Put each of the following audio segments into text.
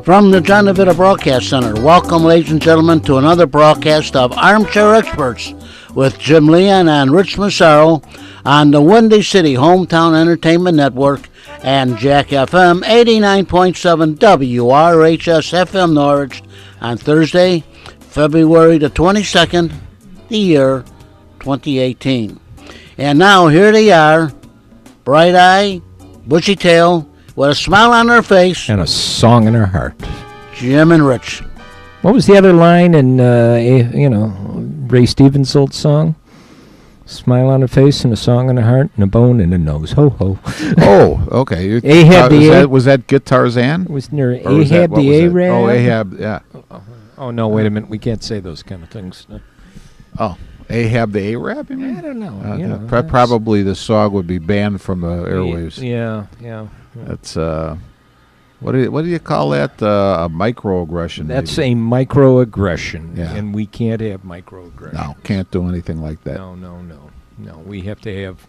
From the John DeVita Broadcast Center, welcome, ladies and gentlemen, to another broadcast of Armchair Experts with Jim Leon and Rich Massaro on the Windy City Hometown Entertainment Network and Jack FM 89.7 WRHS FM Norwich on Thursday, February the 22nd, the year 2018. And now here they are, bright eye, bushy tail, with a smile on their face. And a song in her heart. Jim and Rich. What was the other line in, Ray Stevens' old song? Smile on her face and a song in her heart and a bone in her nose. Ho, ho. Oh, okay. Was that Guitar Zan? Was near Ahab the Arab? Oh, Ahab, yeah. Oh, no, wait a minute. We can't say those kind of things. No. Oh, Ahab the Arab, you mean? I don't know. Probably the song would be banned from the airwaves. Yeah. That's, what do you call that? A microaggression. That's maybe. a microaggression, Yeah. and we can't have microaggression. No, can't do anything like that. No. We have to have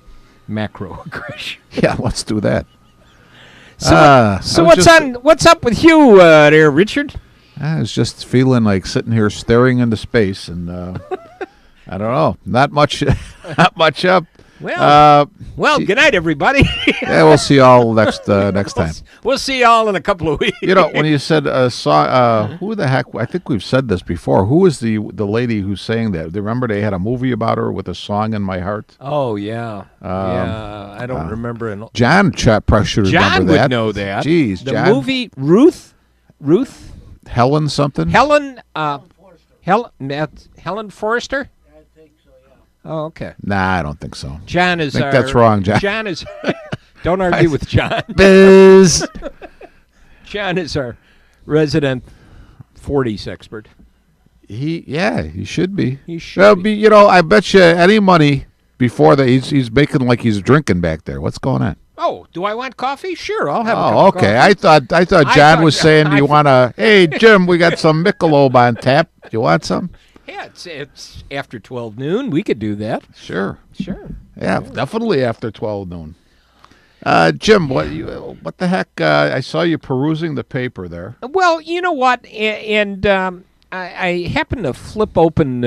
macroaggression. Yeah, let's do that. So what's up with you there, Richard? I was just feeling like sitting here staring into space, and I don't know, not much up. Well, good night, everybody. Yeah, we'll see y'all next time. We'll see y'all in a couple of weeks. You know, when you said song, who the heck? I think we've said this before. Who was the lady who sang that? Remember, they had a movie about her with a song in my heart. Oh yeah, I don't remember. John probably should remember John that. would know that. Jeez, the John. Movie Ruth, Helen something. Helen Forrester. Oh, okay. Nah, I don't think so. John is. I think that's wrong, John. John is. Don't argue with John. Biz. John is our resident 40s expert. He should be. He should be. You know, I bet you any money before that he's making like he's drinking back there. What's going on? Oh, do I want coffee? Sure, I'll have a cup Oh, of okay. coffee. I thought John was saying, do you want to? Hey, Jim, we got some Michelob on tap. Do you want some? Yeah, it's after 12 noon. We could do that. Sure. Yeah. Definitely after 12 noon. Jim, what the heck? I saw you perusing the paper there. Well, you know what? And I happened to flip open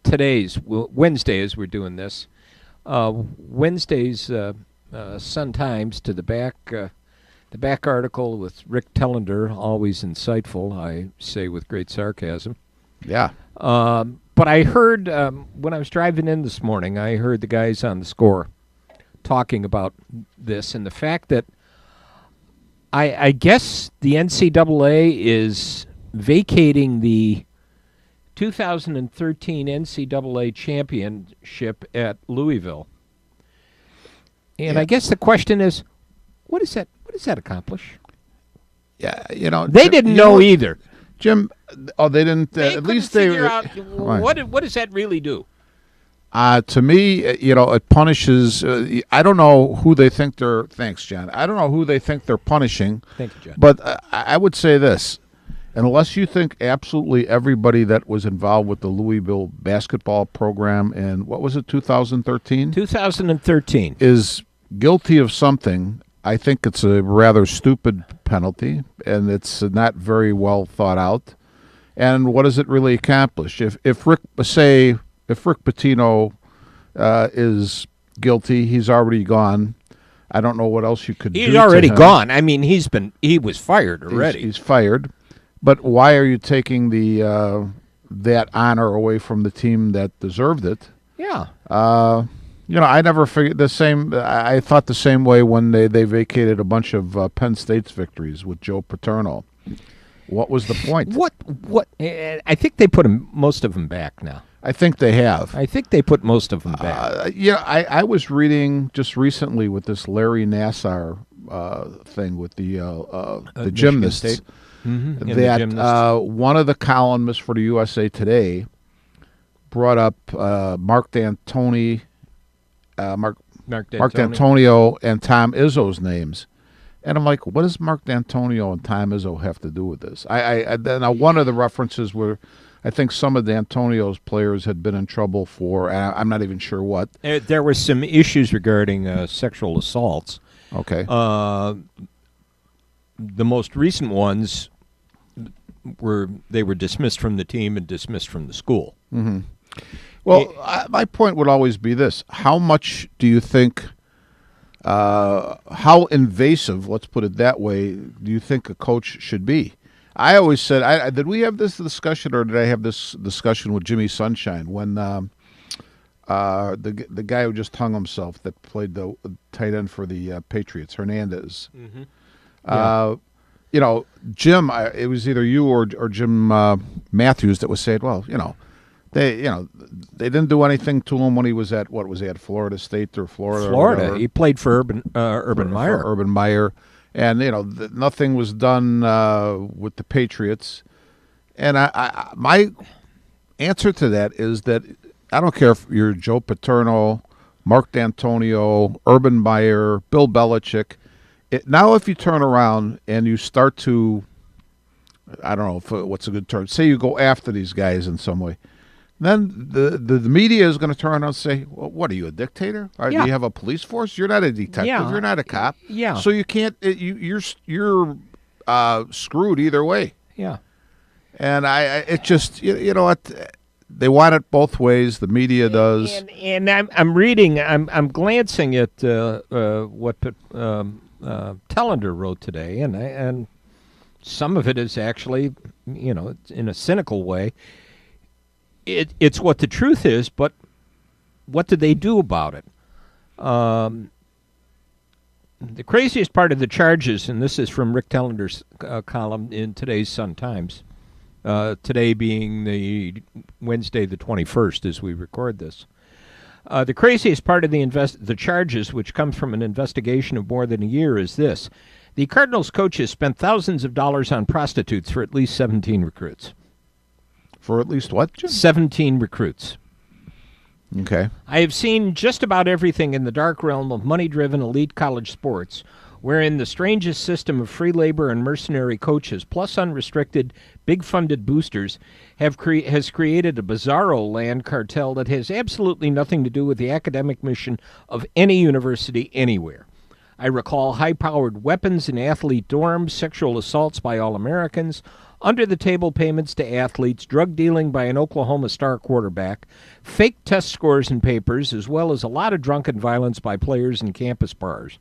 today's Wednesday as we're doing this. Wednesday's Sun Times to the back article with Rick Tellender, always insightful. I say with great sarcasm. Yeah. But I heard, when I was driving in this morning, I heard the guys on the Score talking about this and the fact that I guess the NCAA is vacating the 2013 NCAA championship at Louisville. And Yeah. I guess the question is, what does that accomplish? Yeah, They didn't know either. Jim, they didn't. At least they figure out right. what does that really do? To me, it punishes. I don't know who they think they're. Thanks, John. I don't know who they think they're punishing. Thank you, John. But I would say this: unless you think absolutely everybody that was involved with the Louisville basketball program in what was it, 2013, 2013, is guilty of something, I think it's a rather stupid penalty, and it's not very well thought out. And what does it really accomplish? If Rick Pitino is guilty, he's already gone. I don't know what else you could do. He's already gone. I mean, he was fired already. He's fired. But why are you taking that honor away from the team that deserved it? Yeah. I never figured the same. I thought the same way when they vacated a bunch of Penn State's victories with Joe Paterno. What was the point? What? I think they put most of them back now. I think they have. I think they put most of them back. I was reading just recently with this Larry Nassar thing with the gymnasts. Mm-hmm. That one of the columnists for the USA Today brought up Mark D'Antonio and Tom Izzo's names. And I'm like, what does Mark D'Antonio and Tom Izzo have to do with this? Now, one of the references were, I think some of D'Antonio's players had been in trouble for, I'm not even sure what. There were some issues regarding sexual assaults. Okay. The most recent ones were dismissed from the team and dismissed from the school. Well, my point would always be this: how much do you think? How invasive, let's put it that way, do you think a coach should be? I always said, did we have this discussion, or did I have this discussion with Jimmy Sunshine when the guy who just hung himself that played the tight end for the Patriots, Hernandez? You know, Jim, it was either you or Jim Matthews that was saying, well, they didn't do anything to him when he was at Florida State or Florida. Florida. He played for Urban Meyer. For Urban Meyer. And, nothing was done with the Patriots. And my answer to that is that I don't care if you're Joe Paterno, Mark D'Antonio, Urban Meyer, Bill Belichick. Now if you turn around and you start to, I don't know what's a good term, say you go after these guys in some way, then the media is going to turn around and say, well, what are you, a dictator? Or do you have a police force? You're not a detective. Yeah. You're not a cop. Yeah. So you can't. You're screwed either way. Yeah. And it just what, they want it both ways. The media does. And I'm reading. I'm glancing at what Tellender wrote today, and some of it is actually, in a cynical way. It's what the truth is, but what did they do about it? The craziest part of the charges, and this is from Rick Tellender's column in today's Sun-Times, today being the Wednesday the 21st as we record this. The craziest part of the charges, which comes from an investigation of more than a year, is this. The Cardinals coaches spent thousands of dollars on prostitutes for at least 17 recruits. For at least what, Jim? 17 recruits. Okay. I have seen just about everything in the dark realm of money-driven elite college sports, wherein the strangest system of free labor and mercenary coaches, plus unrestricted, big-funded boosters, has created a bizarro land cartel that has absolutely nothing to do with the academic mission of any university anywhere. I recall high-powered weapons in athlete dorms, sexual assaults by All-Americans, under-the-table payments to athletes, drug dealing by an Oklahoma star quarterback, fake test scores and papers, as well as a lot of drunken violence by players in campus bars.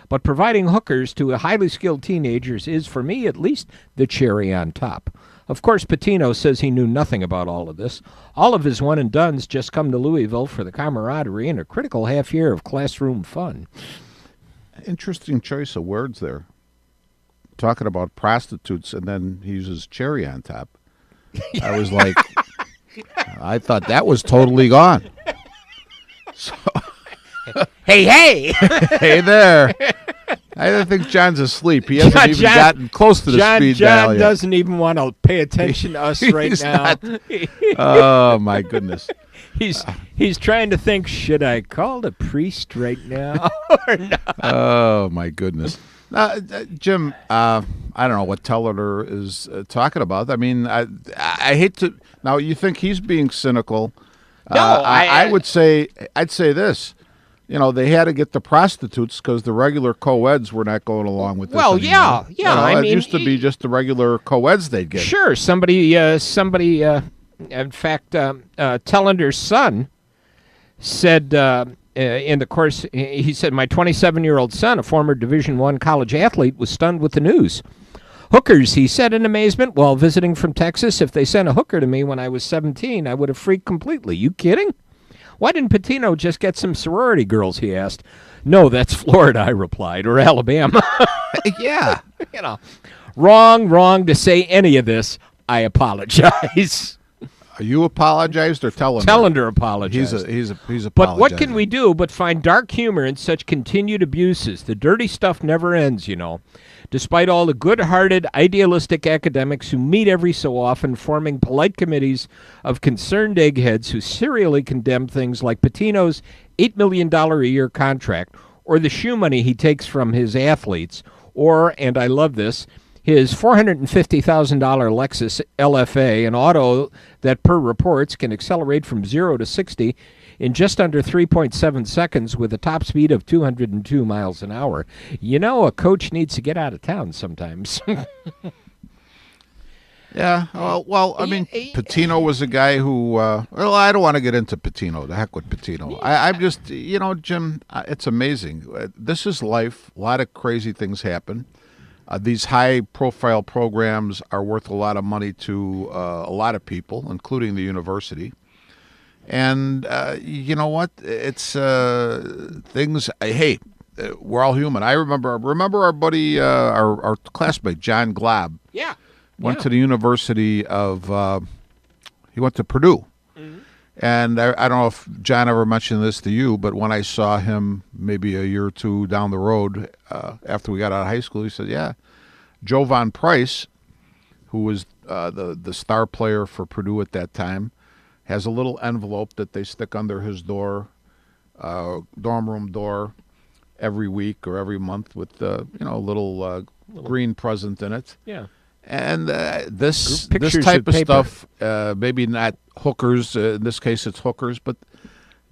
But providing hookers to highly skilled teenagers is, for me at least, the cherry on top. Of course, Pitino says he knew nothing about all of this. All of his one-and-dones just come to Louisville for the camaraderie and a critical half-year of classroom fun. Interesting choice of words there. Talking about prostitutes, and then he uses cherry on top. I was like, I thought that was totally gone. So, hey! Hey there. I think John's asleep. He hasn't even gotten close to the speed dial John yet. doesn't even want to pay attention to us right now. Oh, my goodness. He's trying to think, should I call the priest right now or not? Oh, my goodness. Jim, I don't know what Tellender is talking about. I mean, I hate to. Now, you think he's being cynical? No, I'd say this. They had to get the prostitutes because the regular co-eds were not going along with this. Well, anymore. yeah. It used to be just the regular co-eds they'd get. Sure, somebody. In fact, Tellender's son said. In the course, he said, my 27-year-old son, a former Division I college athlete, was stunned with the news. Hookers, he said in amazement, while visiting from Texas, if they sent a hooker to me when I was 17, I would have freaked completely. You kidding? Why didn't Pitino just get some sorority girls, he asked. No, that's Florida, I replied, or Alabama. Yeah. Wrong to say any of this. I apologize. You apologized or Tellender? Tellender apologized. He's apologizing. But what can we do but find dark humor in such continued abuses? The dirty stuff never ends, Despite all the good-hearted, idealistic academics who meet every so often, forming polite committees of concerned eggheads who serially condemn things like Pitino's $8 million a year contract, or the shoe money he takes from his athletes, or, and I love this, his $450,000 Lexus LFA, an auto that, per reports, can accelerate from 0 to 60 in just under 3.7 seconds with a top speed of 202 miles an hour. A coach needs to get out of town sometimes. Yeah. Well, I mean, Patino was a guy who. Well, I don't want to get into Patino. The heck with Patino. I'm just, Jim. It's amazing. This is life. A lot of crazy things happen. These high-profile programs are worth a lot of money to a lot of people, including the university. And you know what? It's things. Hey, we're all human. I remember our buddy, our classmate John Glob. Yeah. Went to the University of. He went to Purdue. And I don't know if John ever mentioned this to you, but when I saw him maybe a year or two down the road after we got out of high school, he said, "Yeah, Jovan Price, who was the star player for Purdue at that time, has a little envelope that they stick under his door, dorm room door, every week or every month with a little green present in it." Yeah. And this Pictures type of paper. stuff, maybe not hookers. In this case, it's hookers, but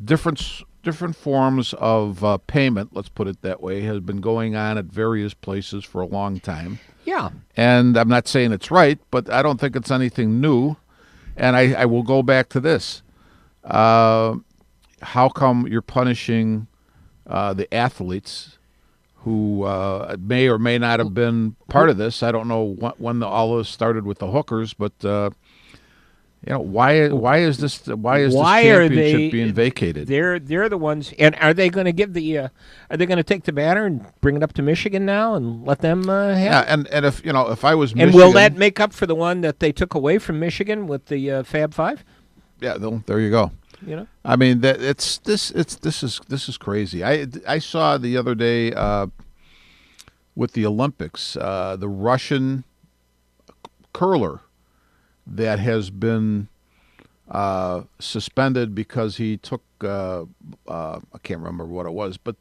different forms of payment. Let's put it that way, has been going on at various places for a long time. Yeah. And I'm not saying it's right, but I don't think it's anything new. And I will go back to this: how come you're punishing the athletes who may or may not have been part of this? I don't know when all this started with the hookers, but why is this championship being vacated? They're the ones. And are they going to give the? Are they going to take the banner and bring it up to Michigan now and let them have? Yeah, and if I was and Michigan, will that make up for the one that they took away from Michigan with the Fab Five? Yeah, there you go. I mean, this is crazy. I saw the other day with the Olympics, the Russian curler that has been suspended because he took I can't remember what it was, but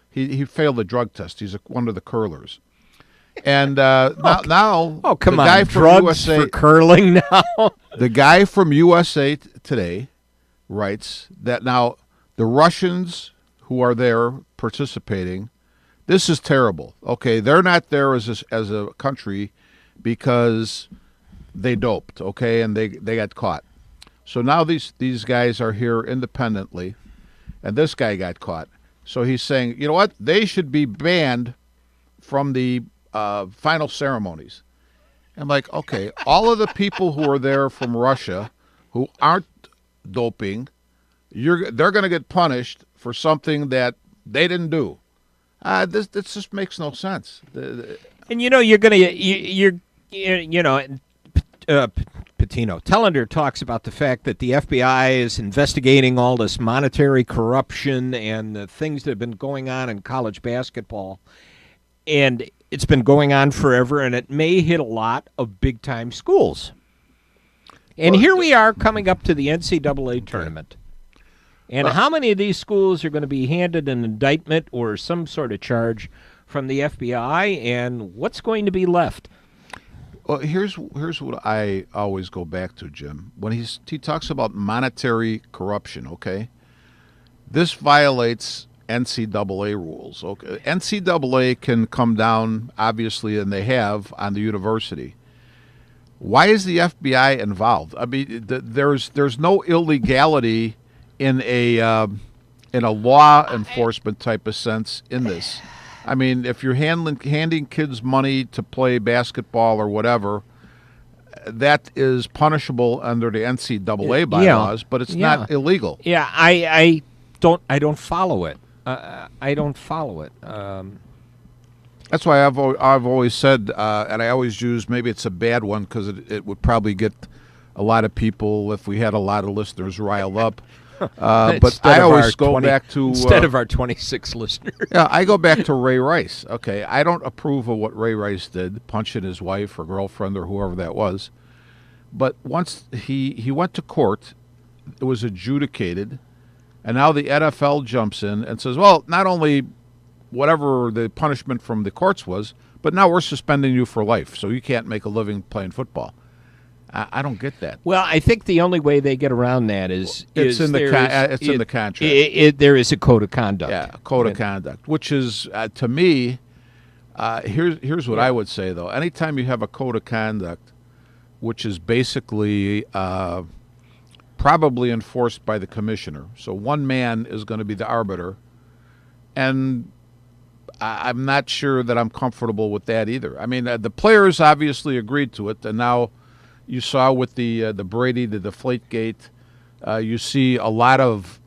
he failed a drug test. He's one of the curlers. And now come the on, guy from drugs USA, for curling now. the guy from USA Today writes that now the Russians who are there participating, this is terrible. Okay, they're not there as a country because they doped, okay, and they got caught. So now these guys are here independently, and this guy got caught. So he's saying, you know what, they should be banned from the final ceremonies. I'm like, okay, all of the people who are there from Russia who aren't doping, they're going to get punished for something that they didn't do. This just makes no sense. And you're going to Patino Tellender talks about the fact that the FBI is investigating all this monetary corruption and the things that have been going on in college basketball, and it's been going on forever, and it may hit a lot of big-time schools. And here we are coming up to the NCAA tournament. And how many of these schools are going to be handed an indictment or some sort of charge from the FBI, and what's going to be left? Well, here's what I always go back to, Jim. When he talks about monetary corruption, okay? This violates NCAA rules. Okay, NCAA can come down, obviously, and they have on the university. Why is the FBI involved? I mean, there's no illegality in a law enforcement type of sense in this. I mean, if you're handing kids money to play basketball or whatever, that is punishable under the NCAA bylaws, but it's not illegal. Yeah, I don't follow it. I don't follow it. That's why I've always said, and I always use, maybe it's a bad one because it would probably get a lot of people, if we had a lot of listeners, riled up. But I always go back to instead of our 26 listeners. Yeah, I go back to Ray Rice. Okay, I don't approve of what Ray Rice did, punching his wife or girlfriend or whoever that was. But once he went to court, it was adjudicated, and now the NFL jumps in and says, well, not only whatever the punishment from the courts was, but now we're suspending you for life, so you can't make a living playing football. I don't get that. Well, I think the only way they get around that is in the contract. There is a code of conduct. Yeah, a code of conduct, which is to me. Here's what I would say though. Anytime you have a code of conduct, which is basically probably enforced by the commissioner. So one man is going to be the arbiter, and I'm not sure that I'm comfortable with that either. I mean, the players obviously agreed to it, and now you saw with the Brady, the Deflategate, you see a lot of,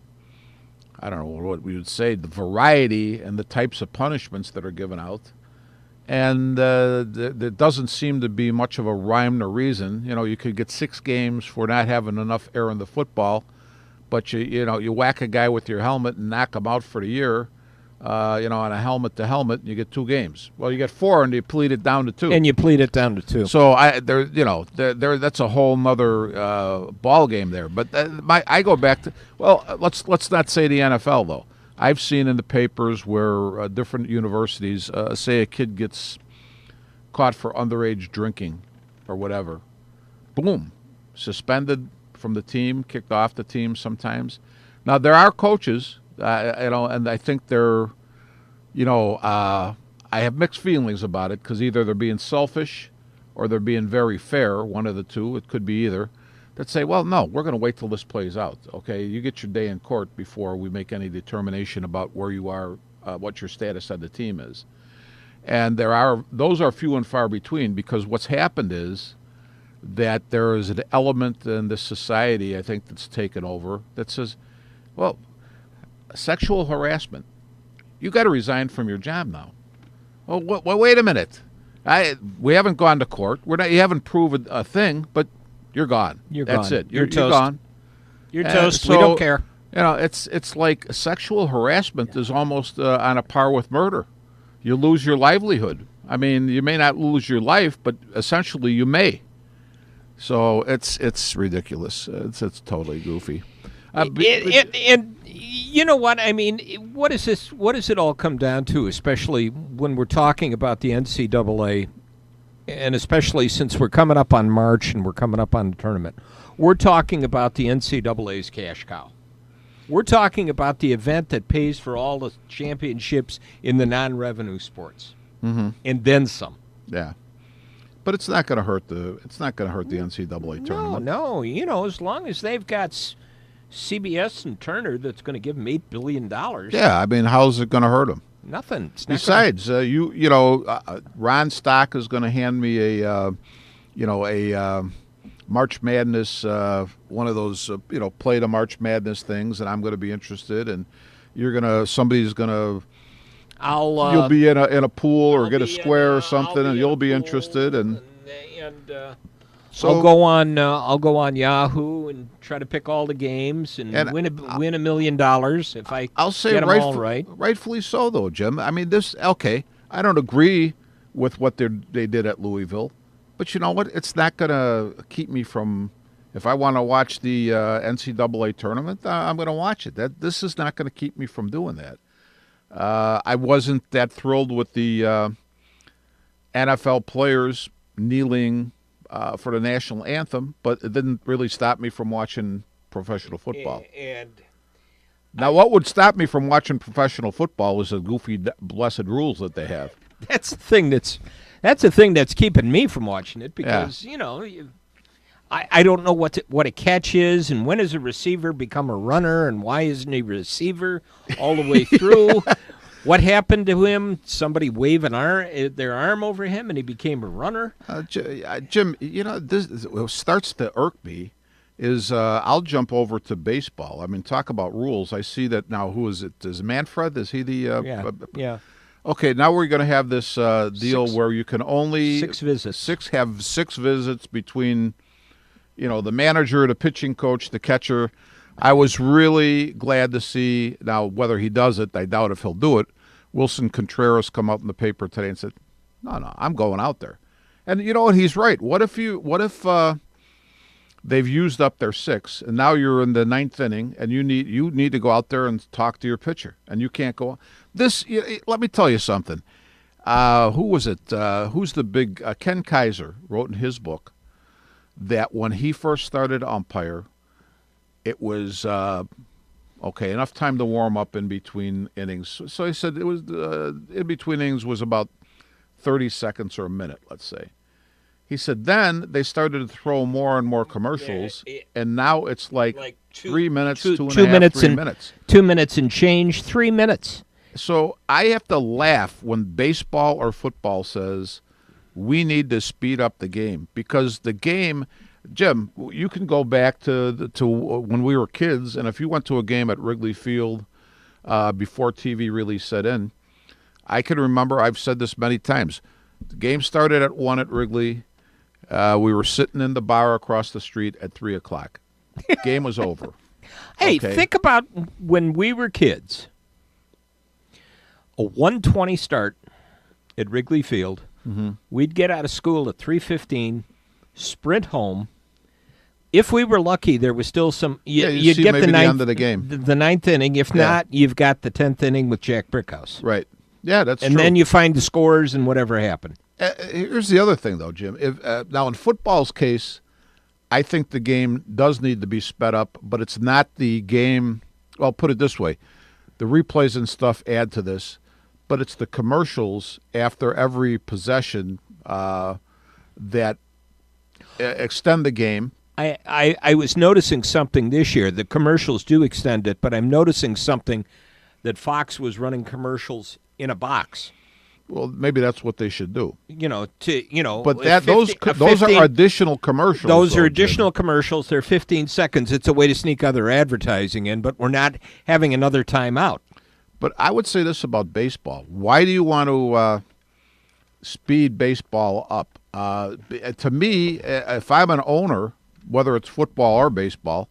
I don't know what we would say, the variety and the types of punishments that are given out. And there doesn't seem to be much of a rhyme or reason. You know, you could get 6 games for not having enough air in the football, but you whack a guy with your helmet and knock him out for the year, on a helmet-to-helmet, and you get 2 games. Well, you get 4, and you plead it down to 2. And you plead it down to 2. So that's a whole nother ball game there. But I go back to, well, let's not say the NFL though. I've seen in the papers where different universities say a kid gets caught for underage drinking or whatever, boom, suspended from the team, kicked off the team sometimes. Now there are coaches, and I think they're, I have mixed feelings about it because either they're being selfish or they're being very fair, one of the two. It could be either. That say, well, no, we're going to wait till this plays out. Okay, you get your day in court before we make any determination about where you are, what your status on the team is. And those are few and far between, because what's happened is that there is an element in this society, I think, that's taken over that says, well, sexual harassment, you got to resign from your job now. Well, wait a minute. We haven't gone to court. You haven't proven a thing, but you're gone. That's gone. it. You're You're gone. You're toast. So, we don't care. It's like sexual harassment is almost on a par with murder. You lose your livelihood. I mean, you may not lose your life, but essentially you may. So it's ridiculous. It's totally goofy. And you know what? I mean, what is this? What does it all come down to, especially when we're talking about the NCAA, and especially since we're coming up on March and we're coming up on the tournament? We're talking about the NCAA's cash cow. We're talking about the event that pays for all the championships in the non-revenue sports, and then some. Yeah, but it's not going to hurt the NCAA tournament. No. As long as they've got CBS and Turner, that's going to give them $8 billion. Yeah, I mean, how's it going to hurt them? Nothing. It's not Besides, Ron Stock is going to hand me a March Madness, one of those play the March Madness things, and I'm going to be interested. And somebody's going to. You'll be in a pool or get a square or something, and you'll be interested. So I'll go on Yahoo and try to pick all the games and win $1 million if I'll say get them all right. Rightfully so, though, Jim. I mean, I don't agree with what they did at Louisville, but you know what? It's not going to keep me from. If I want to watch the NCAA tournament, I'm going to watch it. This is not going to keep me from doing that. I wasn't that thrilled with the NFL players kneeling for the national anthem, but it didn't really stop me from watching professional football. Now, what would stop me from watching professional football is the goofy, blessed rules that they have. That's the thing that's keeping me from watching it, because I don't know what a catch is, and when does a receiver become a runner, and why isn't he a receiver all the way through? What happened to him? Somebody waved their arm over him, and he became a runner? Jim, this what starts to irk me is I'll jump over to baseball. I mean, talk about rules. I see that now. Who is it? Is Manfred? Is he the? Yeah. Okay, now we're going to have this deal where you can only 6 visits. Have 6 visits between, the manager, the pitching coach, the catcher. I was really glad to see, now whether he does it, I doubt if he'll do it, Wilson Contreras come out in the paper today and said, no, I'm going out there. And you know what, he's right. What if they've used up their 6, and now you're in the 9th inning, and you need to go out there and talk to your pitcher, and you can't go. Let me tell you something. Who was it? Who's the big Ken Kaiser wrote in his book that when he first started umpire, it was enough time to warm up in between innings. So he said it was in between innings was about 30 seconds or a minute, let's say. He said then they started to throw more and more commercials, and now it's like 3 minutes, two and a half, 3 minutes. 2 minutes and change, 3 minutes. So I have to laugh when baseball or football says we need to speed up the game, because the game, Jim, you can go back to when we were kids, and if you went to a game at Wrigley Field before TV really set in, I can remember, I've said this many times, the game started at 1 at Wrigley. We were sitting in the bar across the street at 3 o'clock. Game was over. Hey, Okay. think about when we were kids. A 1:20 start at Wrigley Field. Mm-hmm. We'd get out of school at 3:15, sprint home. If we were lucky, there was still some. You'd see get maybe the the ninth, end of the game. the ninth inning. If Yeah. not, you've got the 10th inning with Jack Brickhouse. Right. Yeah, that's And true. then you find the scores and whatever happened. Here's the other thing, though, Jim. Now, in football's case, I think the game does need to be sped up, but it's not the game. Well, put it this way. The replays and stuff add to this, but it's the commercials after every possession that extend the game. I was noticing something this year. The commercials do extend it, but I'm noticing something that Fox was running commercials in a box. Well, maybe that's what they should do. But a that 50 those 15 are additional commercials. Those though, are Jim. additional commercials. They're 15 seconds. It's a way to sneak other advertising in, but we're not having another timeout. But I would say this about baseball. Why do you want to speed baseball up? To me, if I'm an owner, whether it's football or baseball,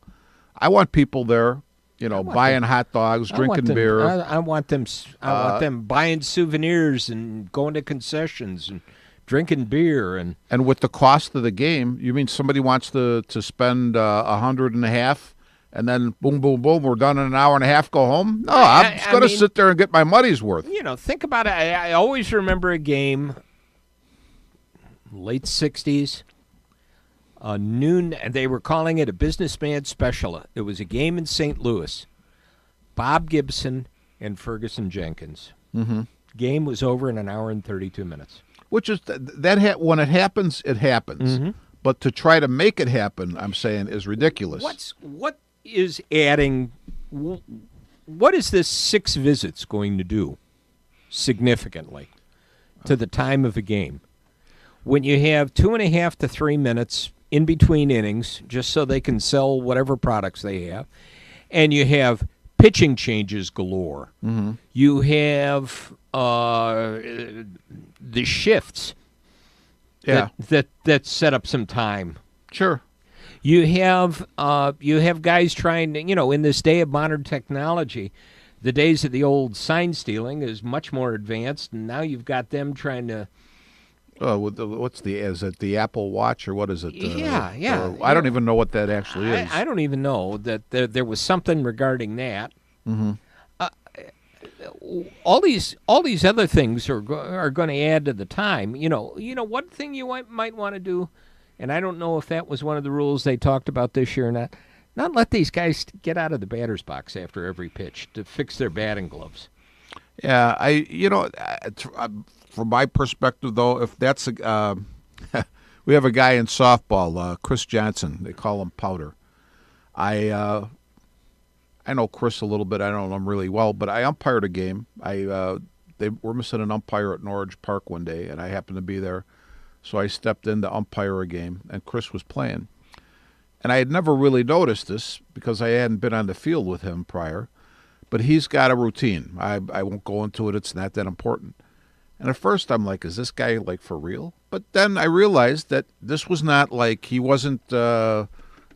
I want people there, buying hot dogs, drinking beer. I want them. I want them buying souvenirs and going to concessions and drinking beer and. And with the cost of the game, you mean somebody wants to spend $150, and then boom, boom, boom, we're done in an hour and a half, go home? No, I'm just going to sit there and get my money's worth. Think about it. I always remember a game, late 60s, noon, and they were calling it a businessman special. It was a game in St. Louis. Bob Gibson and Ferguson Jenkins. Mm-hmm. Game was over in an hour and 32 minutes. Which is, when it happens, it happens. Mm-hmm. But to try to make it happen, I'm saying, is ridiculous. What is adding? What is this 6 visits going to do significantly to the time of a game? When you have 2.5 to 3 minutes in between innings, just so they can sell whatever products they have, and you have pitching changes galore. Mm-hmm. You have the shifts that set up some time. Sure. You have guys trying to, in this day of modern technology, the days of the old sign stealing is much more advanced, and now you've got them trying to. Is it the Apple Watch or what is it? Yeah. I don't even know what that actually is. I don't even know that there was something regarding that. Mm-hmm. All these other things are going to add to the time. One thing you might want to do, and I don't know if that was one of the rules they talked about this year or not. Not let these guys get out of the batter's box after every pitch to fix their batting gloves. Yeah, from my perspective, though, if that's we have a guy in softball, Chris Johnson. They call him Powder. I know Chris a little bit. I don't know him really well, but I umpired a game. They were missing an umpire at Norridge Park one day, and I happened to be there, so I stepped in to umpire a game, and Chris was playing. And I had never really noticed this because I hadn't been on the field with him prior, but he's got a routine. I won't go into it. It's not that important. And at first I'm like, is this guy like for real? But then I realized that this was not like he wasn't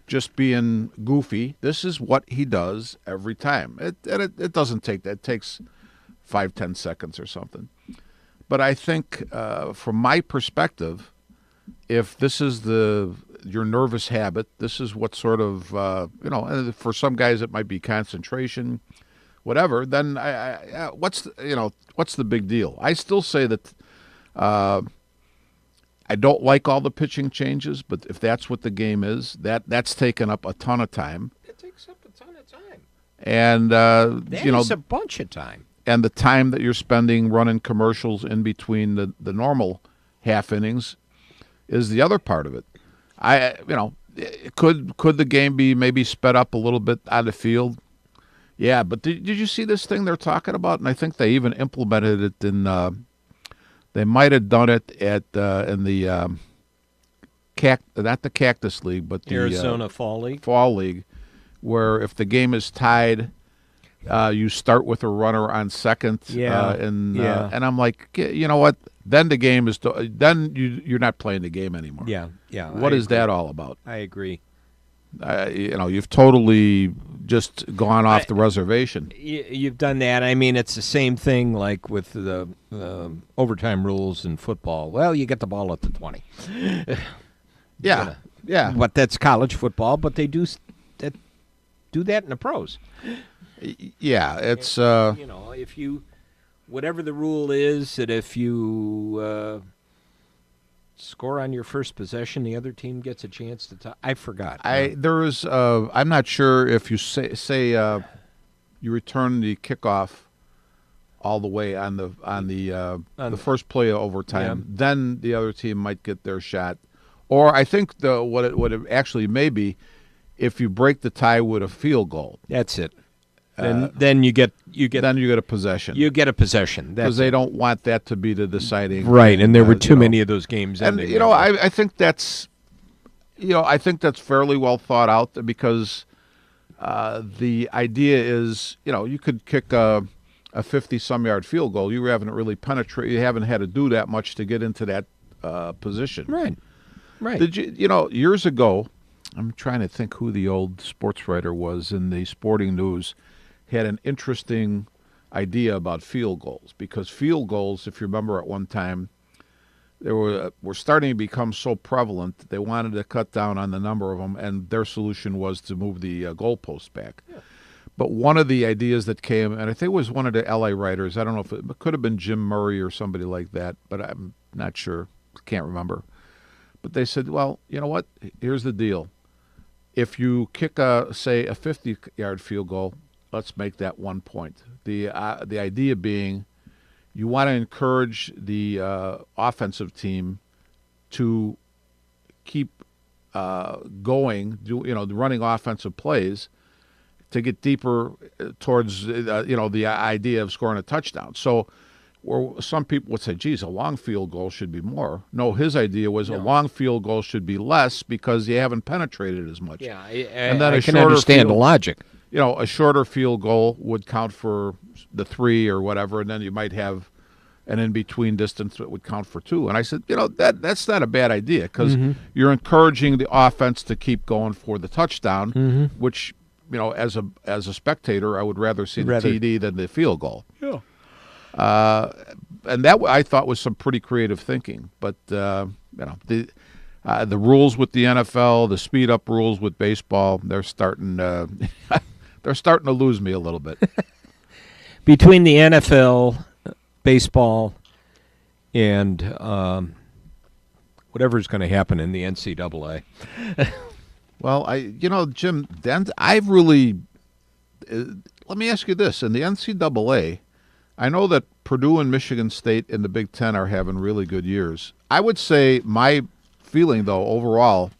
just being goofy. This is what he does every time. It doesn't take that. It takes 5-10 seconds or something. But I think from my perspective, if this is your nervous habit, this is what sort of, for some guys it might be concentration, whatever, then what's the big deal? I still say that I don't like all the pitching changes, but if that's what the game is, that's taken up a ton of time. It takes up a ton of time. And It's a bunch of time. And the time that you're spending running commercials in between the normal half innings, is the other part of it. Could the game be maybe sped up a little bit on the field? Yeah, but did you see this thing they're talking about? And I think they even implemented it in. They might have done it at in the not the Cactus League, but the Arizona Fall League. Fall League, where if the game is tied, you start with a runner on second. And I'm like, you know what? Then the game is then you're not playing the game anymore. Yeah. What is that all about? I agree. You've totally just gone off the reservation. You've done that. I mean, it's the same thing like with the overtime rules in football. Well, you get the ball at the 20. Yeah. But that's college football. But they do that in the pros. Yeah, it's if you whatever the rule is, that if you score on your first possession, the other team gets a chance to. I forgot. I'm not sure if you say you return the kickoff all the way on the first play of overtime, then the other team might get their shot. Or I think what it actually may be, if you break the tie with a field goal. That's it. Then you get a possession. You get a possession because they don't want that to be the deciding. Right, and there were too many of those games. And I think that's fairly well thought out because the idea is you could kick a 50-some-yard field goal. You haven't really penetrated. You haven't had to do that much to get into that position. Right. Did you years ago? I'm trying to think who the old sports writer was in the Sporting News. Had an interesting idea about field goals because field goals, if you remember at one time, they were starting to become so prevalent that they wanted to cut down on the number of them, and their solution was to move the goalpost back. Yeah. But one of the ideas that came, and I think it was one of the LA writers, I don't know if it could have been Jim Murray or somebody like that, but I'm not sure, can't remember. But they said, well, you know what? Here's the deal. If you kick say a 50-yard field goal, let's make that 1 point. The idea being, you want to encourage the offensive team to keep going, running offensive plays to get deeper towards the idea of scoring a touchdown. So, where some people would say, geez, a long field goal should be more. No, his idea was a long field goal should be less because you haven't penetrated as much. Yeah, and then I can understand the logic. A shorter field goal would count for the 3 or whatever, and then you might have an in-between distance that would count for 2. And I said, that's not a bad idea because you're encouraging the offense to keep going for the touchdown, which, as a spectator, I would rather see the TD than the field goal. Yeah. And that I thought was some pretty creative thinking. But the rules with the NFL, the speed up rules with baseball, they're starting to lose me a little bit. Between the NFL, baseball, and whatever's going to happen in the NCAA. Well, Jim, I've really. Let me ask you this: in the NCAA. I know that Purdue and Michigan State in the Big Ten are having really good years. I would say my feeling, though, overall,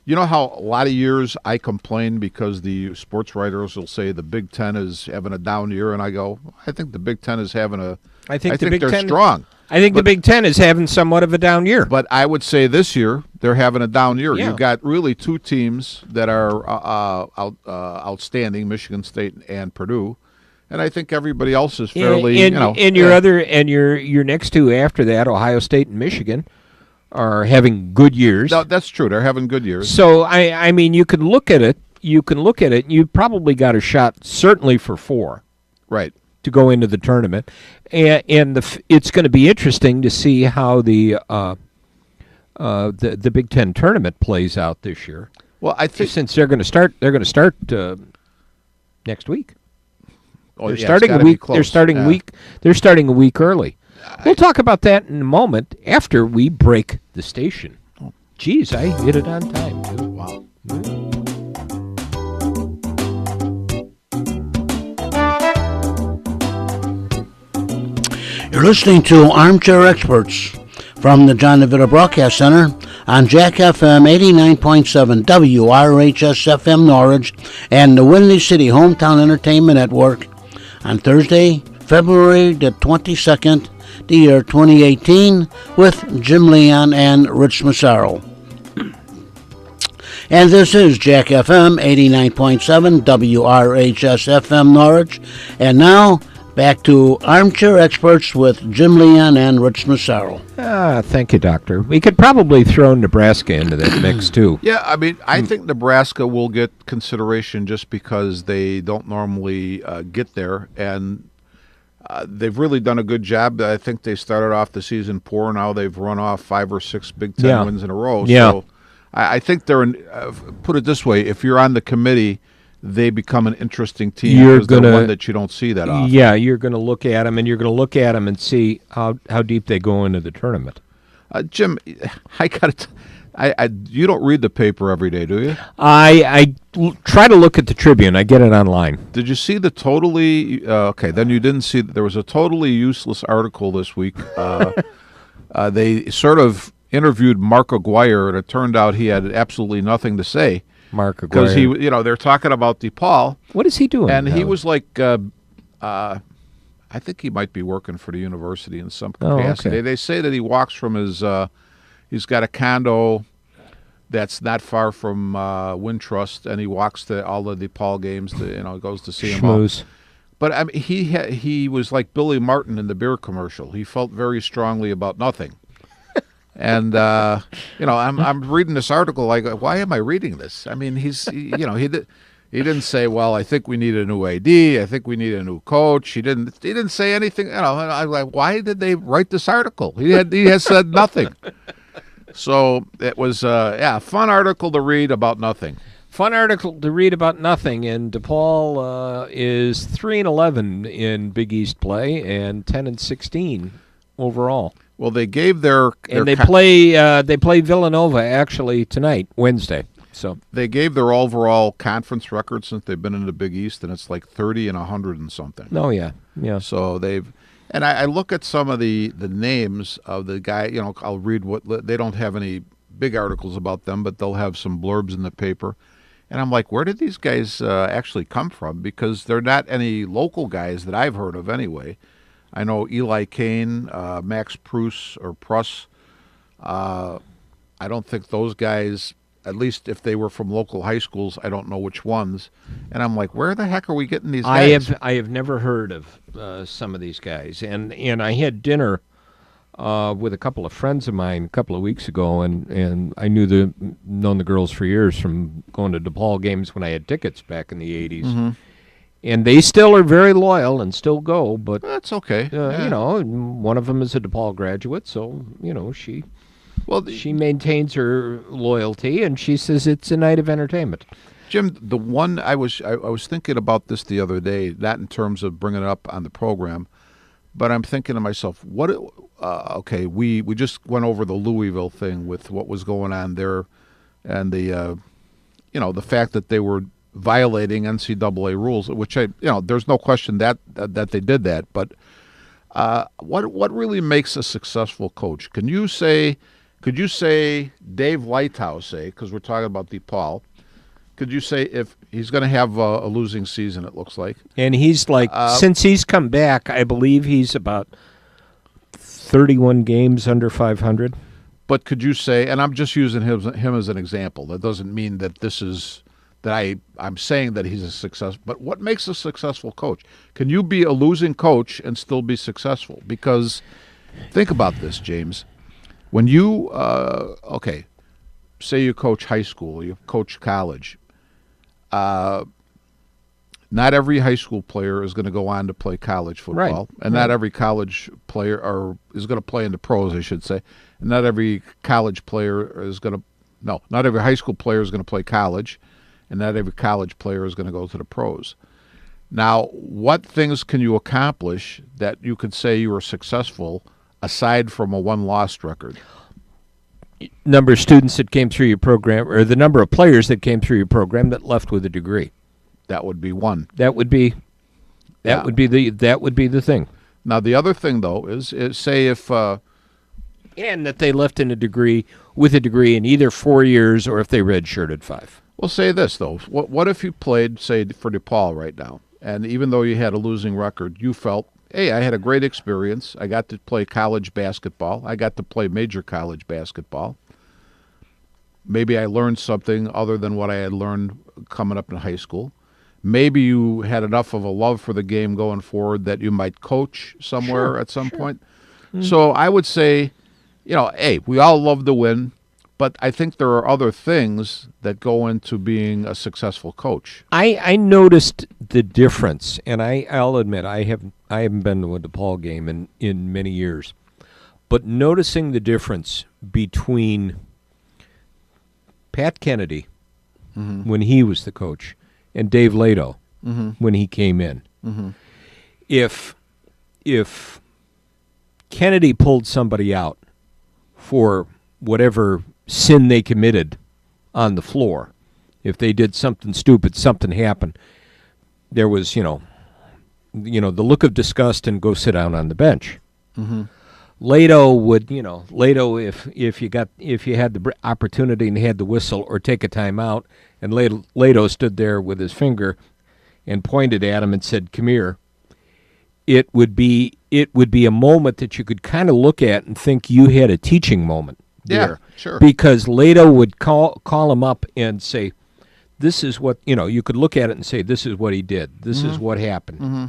you know how a lot of years I complain because the sports writers will say the Big Ten is having a down year, and I go, I think the Big Ten is having a – I think they're strong. I think the Big Ten is having somewhat of a down year. But I would say this year they're having a down year. Yeah. You've got really 2 teams that are outstanding, Michigan State and Purdue. And I think everybody else is fairly, your next 2 after that, Ohio State and Michigan, are having good years. No, that's true. They're having good years. So I mean, you can look at it. You probably got a shot, certainly for 4, right, to go into the tournament, and it's going to be interesting to see how the Big Ten tournament plays out this year. Well, I think since they're going to start next week. They're starting a week. They're starting a week early. We'll talk about that in a moment after we break the station. Geez, I hit it on time too. Wow. You're listening to Armchair Experts from the John DeVito Broadcast Center on Jack FM 89.7 WRHS FM Norwich and the Windy City Hometown Entertainment Network on Thursday, February the 22nd, the year 2018, with Jim Leon and Rich Massaro. And this is Jack FM 89.7 WRHS FM Norwich. And now, back to Armchair Experts with Jim Leon and Rich Massaro. Thank you, Doctor. We could probably throw Nebraska into that mix, too. Yeah, I mean, I think Nebraska will get consideration just because they don't normally get there, and they've really done a good job. I think they started off the season poor. Now they've run off 5 or 6 Big Ten wins in a row. Yeah. So I think they're, put it this way, if you're on the committee, they become an interesting team because they're one that you don't see that often. Yeah, you're going to look at them, and you're going to look at them and see how deep they go into the tournament. Jim, I got you don't read the paper every day, do you? I try to look at the Tribune. I get it online. Did you see the totally okay, then you didn't see there was a totally useless article this week. They sort of interviewed Mark Aguirre, and it turned out he had absolutely nothing to say. Mark Aguirre. Because they're talking about DePaul. What is he doing? And he was like, I think he might be working for the university in some capacity. Okay. They say that he walks from his, he's got a condo that's not far from Wintrust, and he walks to all the DePaul games. Goes to see him all. But I mean, he was like Billy Martin in the beer commercial. He felt very strongly about nothing. And I'm reading this article like, why am I reading this? I mean, he didn't say, well, I think we need a new AD. I think we need a new coach. He didn't say anything. I'm like, why did they write this article? He has said nothing. So it was a fun article to read about nothing. Fun article to read about nothing. And DePaul is 3-11 in Big East play and 10-16 overall. Well, they gave their they play Villanova actually tonight, Wednesday. So they gave their overall conference record since they've been in the Big East, and it's like 30 and 100 and something. Oh yeah. So and I look at some of the names of the guy. I'll read what they don't have any big articles about them, but they'll have some blurbs in the paper, and I'm like, where did these guys actually come from? Because they're not any local guys that I've heard of anyway. I know Eli Kane, Max Pruss. I don't think those guys, at least if they were from local high schools, I don't know which ones. And I'm like, where the heck are we getting these guys? I have never heard of some of these guys. And I had dinner with a couple of friends of mine a couple of weeks ago, and I known the girls for years from going to DePaul games when I had tickets back in the 80s. Mm-hmm. And they still are very loyal and still go, but that's okay. One of them is a DePaul graduate, so she maintains her loyalty, and she says it's a night of entertainment. Jim, the one I was thinking about this the other day, not in terms of bringing it up on the program, but I'm thinking to myself, we just went over the Louisville thing with what was going on there, and the fact that they were violating NCAA rules, which there's no question that they did that. But what really makes a successful coach? Could you say Dave Lighthouse, because we're talking about DePaul, could you say if he's going to have a losing season? It looks like, and he's like since he's come back, I believe he's about 31 games under 500. But could you say, and I'm just using him as an example. That doesn't mean that this is. That I'm saying that he's a success, but what makes a successful coach? Can you be a losing coach and still be successful? Because think about this, James. When you, say you coach high school, you coach college, not every high school player is going to go on to play college football, right. And not every college player is going to play in the pros, I should say, and not every college player is going to, not every high school player is going to play college, and not every college player is going to go to the pros. Now, what things can you accomplish that you could say you were successful aside from a one-loss record? Number of students that came through your program, or the number of players that came through your program that left with a degree. That would be one. That would be the thing. Now, the other thing, though, is say if And that they left in with a degree in either 4 years or if they redshirted 5. Well, say this, though. What if you played, say, for DePaul right now, and even though you had a losing record, you felt, hey, I had a great experience. I got to play college basketball. I got to play major college basketball. Maybe I learned something other than what I had learned coming up in high school. Maybe you had enough of a love for the game going forward that you might coach somewhere at some point. Mm-hmm. So I would say, hey, we all love to win, but I think there are other things that go into being a successful coach. I noticed the difference, and I'll admit I haven't been to a DePaul game in many years, but noticing the difference between Pat Kennedy when he was the coach and Dave Lato when he came in. Mm-hmm. If Kennedy pulled somebody out for whatever sin they committed on the floor, if they did something stupid, something happened, there was, the look of disgust and go sit down on the bench. Mm-hmm. Lato would, if you had the opportunity and had the whistle or take a timeout, and Lato stood there with his finger and pointed at him and said, "Come here," it would be a moment that you could kind of look at and think you had a teaching moment there. Yeah, sure. Because Lato would call him up and say, "This is what," you could look at it and say, "This is what he did. This is what happened. Mm-hmm.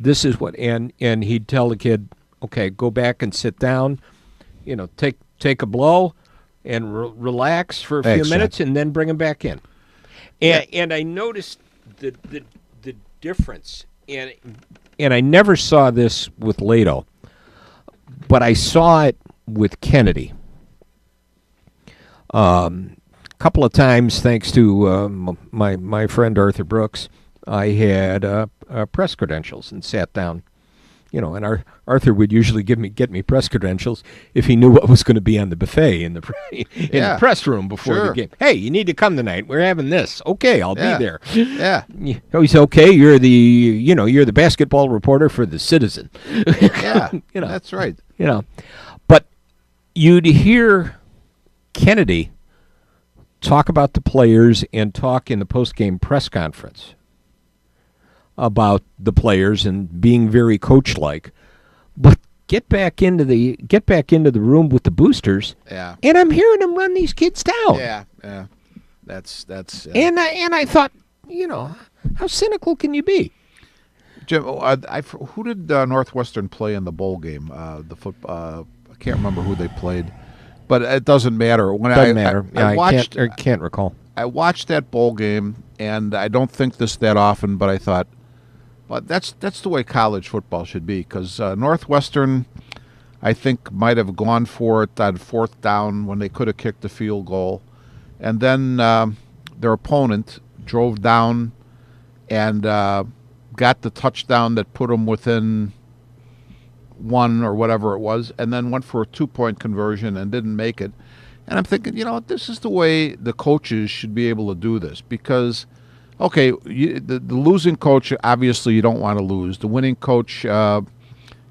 This is what," and he'd tell the kid, "Okay, go back and sit down, take a blow and relax for a few minutes and then bring him back in." And I noticed the difference, and I never saw this with Lato, but I saw it with Kennedy. Couple of times, thanks to my friend Arthur Brooks, I had press credentials and sat down. And Arthur would usually get me press credentials if he knew what was going to be on the buffet in the press room before the game. Hey, you need to come tonight. We're having this. Okay, I'll be there. Yeah. He's okay. You're the basketball reporter for the Citizen. Yeah. That's right. But you'd hear Kennedy talk about the players and talk in the post-game press conference about the players and being very coach-like, but get back into the room with the boosters. Yeah. And I'm hearing them run these kids down. Yeah. That's. And I thought, how cynical can you be? Jim, who did Northwestern play in the bowl game? The football. I can't remember who they played, but it doesn't matter. Doesn't matter. I watched. I can't recall. I watched that bowl game, and I don't think this that often, but I thought. But that's the way college football should be, because Northwestern, I think, might have gone for it on fourth down when they could have kicked the field goal. And then their opponent drove down and got the touchdown that put them within one or whatever it was, and then went for a 2-point conversion and didn't make it. And I'm thinking, this is the way the coaches should be able to do this, because – okay, the losing coach, obviously you don't want to lose. The winning coach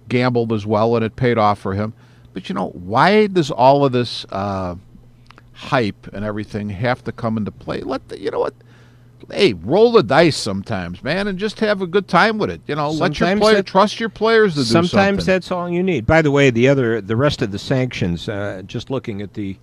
gambled as well, and it paid off for him. But, why does all of this hype and everything have to come into play? Hey, roll the dice sometimes, man, and just have a good time with it. Let your player trust your players to do something. Sometimes that's all you need. By the way, the rest of the sanctions, just looking at the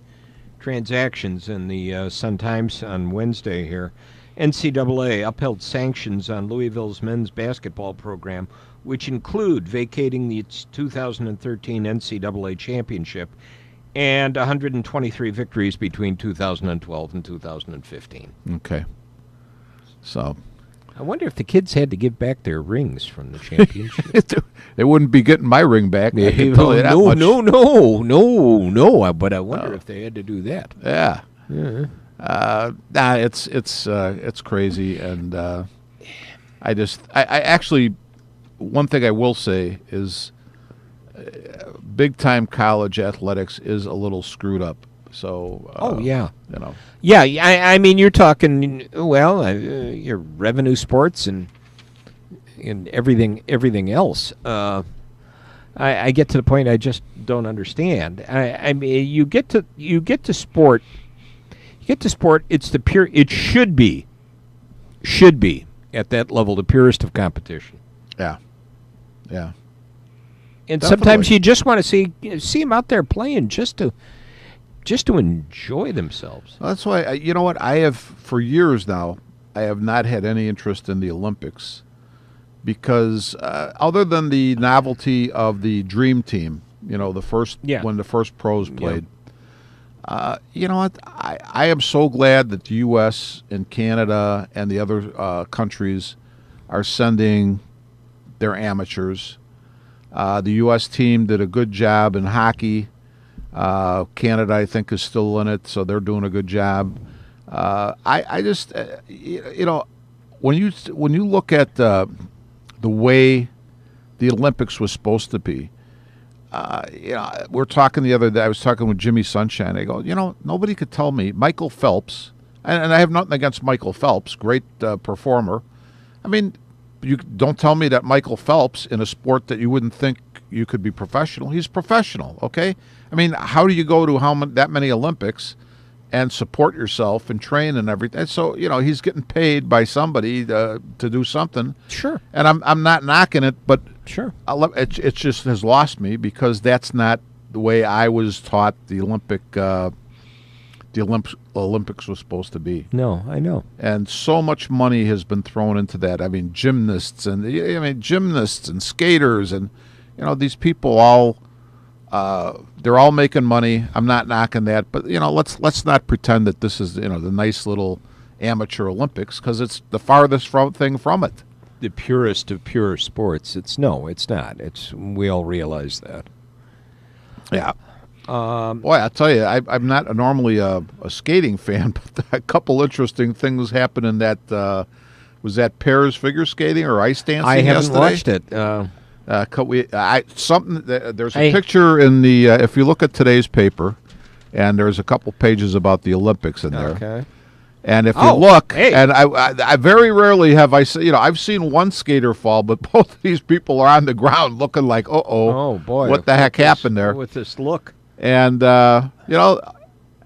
transactions in the Sun-Times on Wednesday here, NCAA upheld sanctions on Louisville's men's basketball program, which include vacating the 2013 NCAA championship and 123 victories between 2012 and 2015. Okay. So I wonder if the kids had to give back their rings from the championship. They wouldn't be getting my ring back. I can tell you that much. No. But I wonder if they had to do that. Yeah. It's crazy, and I actually, one thing I will say is, big time college athletics is a little screwed up. So yeah, I mean, you're talking your revenue sports and everything else. I get to the point I just don't understand. I mean, you get to sport. You get to sport. It's the pure. It should be at that level the purest of competition. Yeah. Yeah. And Definitely. sometimes you just want to see them out there playing just to enjoy themselves. Well, that's why, you know what, I have, for years now, I have not had any interest in the Olympics because other than the novelty of the Dream Team, you know, when the first pros played, you know what, I am so glad that the U.S. and Canada and the other countries are sending their amateurs. The U.S. team did a good job in hockey. Canada, I think, is still in it, so they're doing a good job. I just, you know, when you look at the way the Olympics was supposed to be, you know, we're talking the other day. I was talking with Jimmy Sunshine. I go, you know, nobody could tell me Michael Phelps, and I have nothing against Michael Phelps, great performer. I mean, you don't tell me that Michael Phelps, in a sport that you wouldn't think you could be professional, he's professional, okay? I mean, how do you go to that many Olympics and support yourself and train and everything? So, you know, he's getting paid by somebody to do something. Sure. And I'm not knocking it, but Sure. it just has lost me because that's not the way I was taught the Olympics was supposed to be. No, I know. And so much money has been thrown into that. I mean, gymnasts and skaters and, you know, these people all they're all making money. I'm not knocking that, but you know, let's not pretend that this is, you know, the nice little amateur Olympics, because it's the farthest thing from it. The purest of pure sports. It's not. We all realize that. Yeah. Boy, I'll tell you, I'm not normally a skating fan, but a couple interesting things happened in that. Was that pairs figure skating or ice dancing? I haven't yesterday? watched it. There's a picture in the. If you look at today's paper, and there's a couple pages about the Olympics in there. Okay. And if you look, hey. and I very rarely have I've seen one skater fall, but both of these people are on the ground looking like, oh boy, what the heck happened there? With this look. And you know,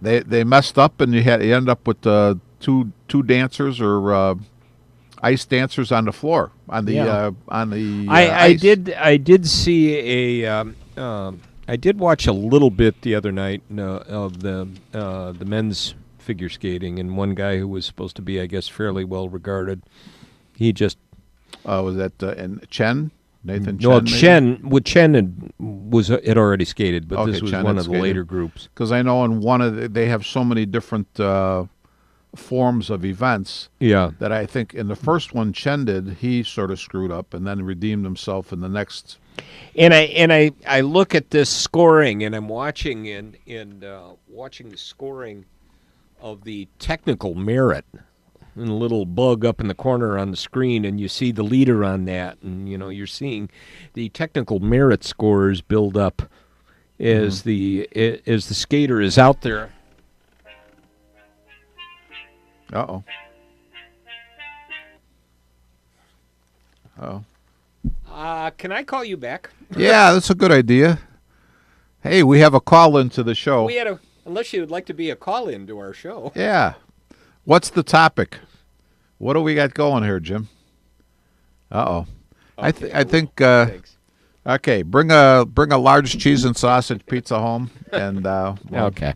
they messed up, and you end up with two dancers or ice dancers on the floor on the ice. I did see I did watch a little bit the other night of the men's figure skating, and one guy who was supposed to be, I guess, fairly well regarded, he just was that and Chen? Nathan No, Chen? Chen had already skated, but Okay, this was Chen one had of the skated. later groups. Because I know in they have so many different forms of events Yeah. that I think in the first one Chen did, he sort of screwed up and then redeemed himself in the next. And I look at this scoring, and I'm watching watching the scoring of the technical merit, and a little bug up in the corner on the screen, and you see the leader on that, and you know you're seeing the technical merit scores build up as the skater is out there. Uh-oh. Oh. Can I call you back? Yeah, that's a good idea. Hey, we have a call into the show. Unless you would like to be a call-in to our show. Yeah. What's the topic? What do we got going here, Jim? Uh-oh. Okay. I think Thanks. okay, bring a large cheese and sausage pizza home, and Okay.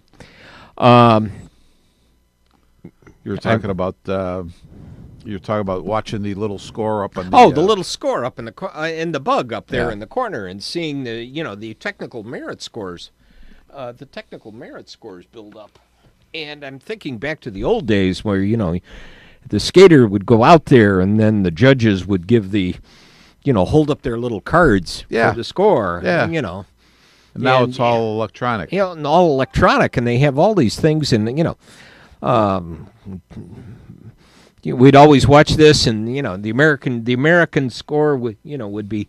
you were talking about watching the little score up on the little score up in the bug up there Yeah. in the corner, and seeing the technical merit scores. The technical merit scores build up. And I'm thinking back to the old days where, the skater would go out there and then the judges would give hold up their little cards Yeah. for the score. Yeah. And, And now and- it's all electronic. and all electronic, and they have all these things, and, we'd always watch this, and, the American score would be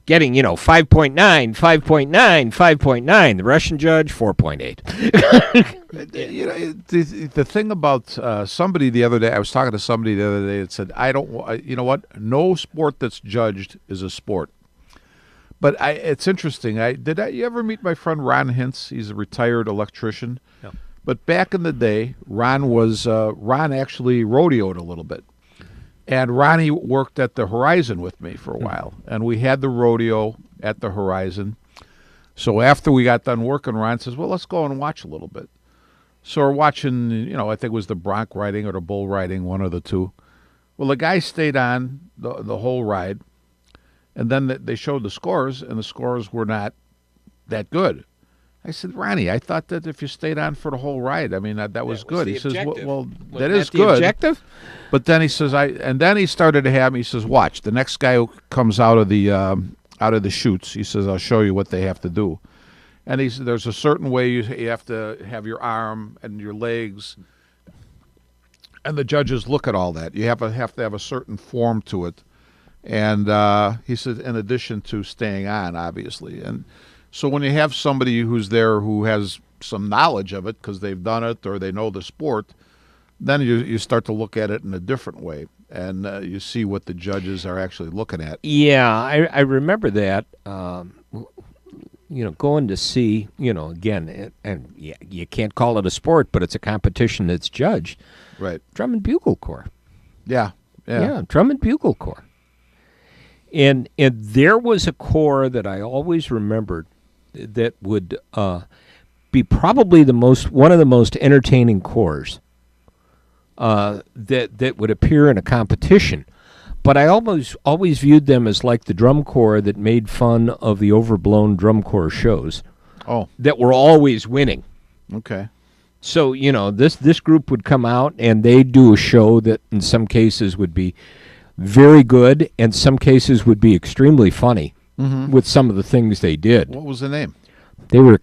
getting 5.9, 5.9, 5.9. The Russian judge 4.8. The thing about somebody the other day, I was talking to somebody the other day that said, you know what? No sport that's judged is a sport. But it's interesting. You ever meet my friend Ron Hintz? He's a retired electrician. No. But back in the day, Ron actually rodeoed a little bit. And Ronnie worked at the Horizon with me for a while. And we had the rodeo at the Horizon. So after we got done working, Ron says, well, let's go and watch a little bit. So we're watching, I think it was the bronc riding or the bull riding, one of the two. Well, the guy stayed on the whole ride. And then they showed the scores, and the scores were not that good. I said, Ronnie, I thought that if you stayed on for the whole ride, I mean, that was good. He says, well, that is good. Objective? But then he says, and then he started to have me. He says, watch, the next guy who comes out of the chutes, he says, I'll show you what they have to do. And he said, there's a certain way you have to have your arm and your legs. And the judges look at all that. You have to have a certain form to it. And he said, in addition to staying on, obviously. And so when you have somebody who's there who has some knowledge of it because they've done it or they know the sport, then you start to look at it in a different way. And you see what the judges are actually looking at. Yeah, I remember that. Going to see, again, and you can't call it a sport, but it's a competition that's judged. Right. Drum and Bugle Corps. Yeah. Drum and Bugle Corps. And there was a corps that I always remembered that would be probably one of the most entertaining corps that would appear in a competition. But I always viewed them as like the drum corps that made fun of the overblown drum corps shows. Oh. That were always winning. Okay. So, this group would come out and they'd do a show that in some cases would be very good, and some cases would be extremely funny with some of the things they did. What was the name? They were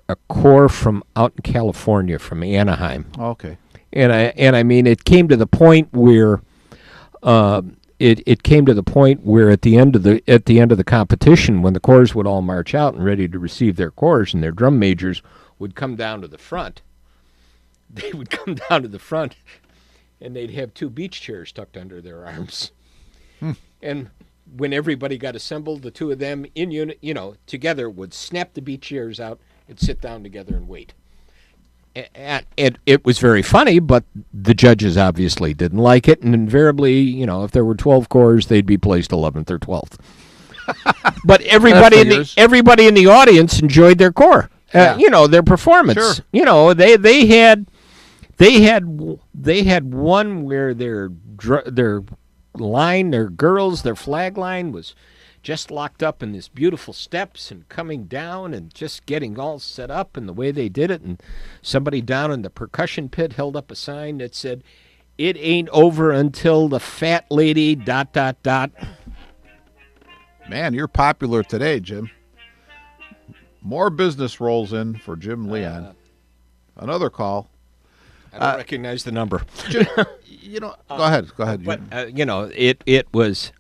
a corps from out in California, from Anaheim. Okay. And I mean, it came to the point where it came to the point where at the end of the competition, when the corps would all march out and ready to receive their corps, and their drum majors would come down to the front, they would come down to the front. And they'd have two beach chairs tucked under their arms. And when everybody got assembled, the two of them in unit, together would snap the beach chairs out and sit down together and wait. And it was very funny, but the judges obviously didn't like it. And invariably, if there were 12 corps, they'd be placed 11th or 12th. But everybody in the audience enjoyed their corps. Their performance. Sure. They had one where their flag line was just locked up in this beautiful steps and coming down and just getting all set up and the way they did it. And somebody down in the percussion pit held up a sign that said, "It ain't over until the fat lady ... Man, you're popular today, Jim. More business rolls in for Jim Leon. Another call. I don't recognize the number. Go ahead. But it was,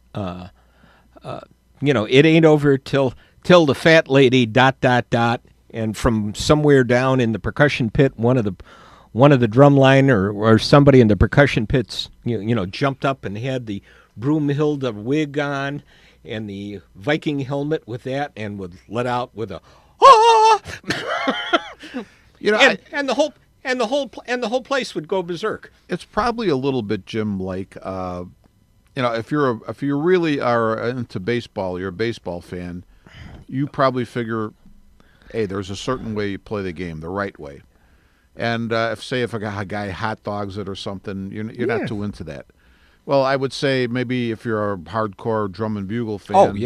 it ain't over till the fat lady ... And from somewhere down in the percussion pit, one of the drum line or somebody in the percussion pits, jumped up and had the Broomhilda wig on and the Viking helmet with that, and would let out with a ah! And the whole place would go berserk. It's probably a little bit, Jim, like if you really are into baseball, you're a baseball fan, you probably figure, hey, there's a certain way you play the game, the right way. And if a guy hot dogs it or something, you're not too into that. Well, I would say maybe if you're a hardcore drum and bugle fan,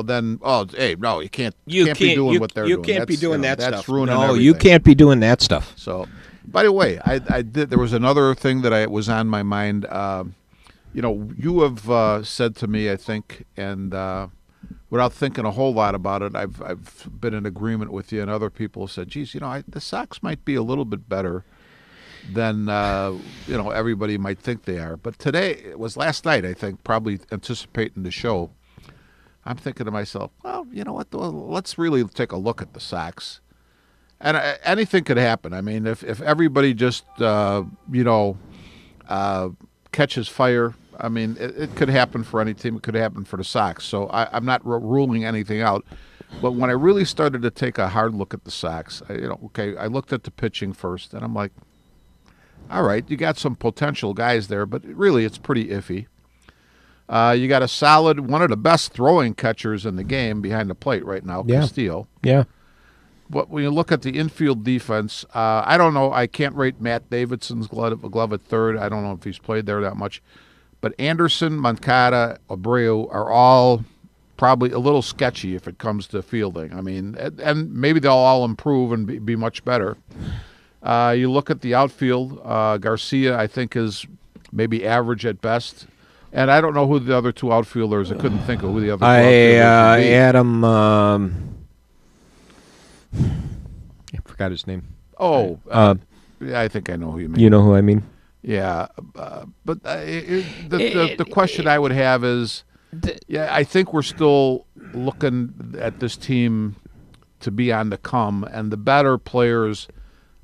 then no, you can't be doing what they're doing. You can't be doing that stuff. That's ruining everything. everything. You can't be doing that stuff. So, by the way, I did. There was another thing that was on my mind. You have said to me, I think, and without thinking a whole lot about it, I've been in agreement with you, and other people have said, geez, the Sox might be a little bit better than everybody might think they are. But today, it was last night, I think, probably anticipating the show, I'm thinking to myself, well, you know what, let's really take a look at the Sox. And anything could happen. I mean, if everybody just catches fire I mean, it could happen for any team. It could happen for the Sox. So I'm not ruling anything out. But when I really started to take a hard look at the Sox, I looked at the pitching first, and I'm like, all right, you got some potential guys there, but really it's pretty iffy. You got a solid, one of the best throwing catchers in the game behind the plate right now, Yeah. Castillo. Yeah. But when you look at the infield defense, I don't know. I can't rate Matt Davidson's glove at third. I don't know if he's played there that much. But Anderson, Moncada, Abreu are all probably a little sketchy if it comes to fielding. I mean, and maybe they'll all improve and be much better. You look at the outfield, Garcia, I think, is maybe average at best. And I don't know who the other two outfielders. I couldn't think of who the other two outfielders would be. Adam. I forgot his name. Oh, yeah, I think I know who you mean. You know who I mean? Yeah, but the question I would have is, I think we're still looking at this team to be on the come, and the better players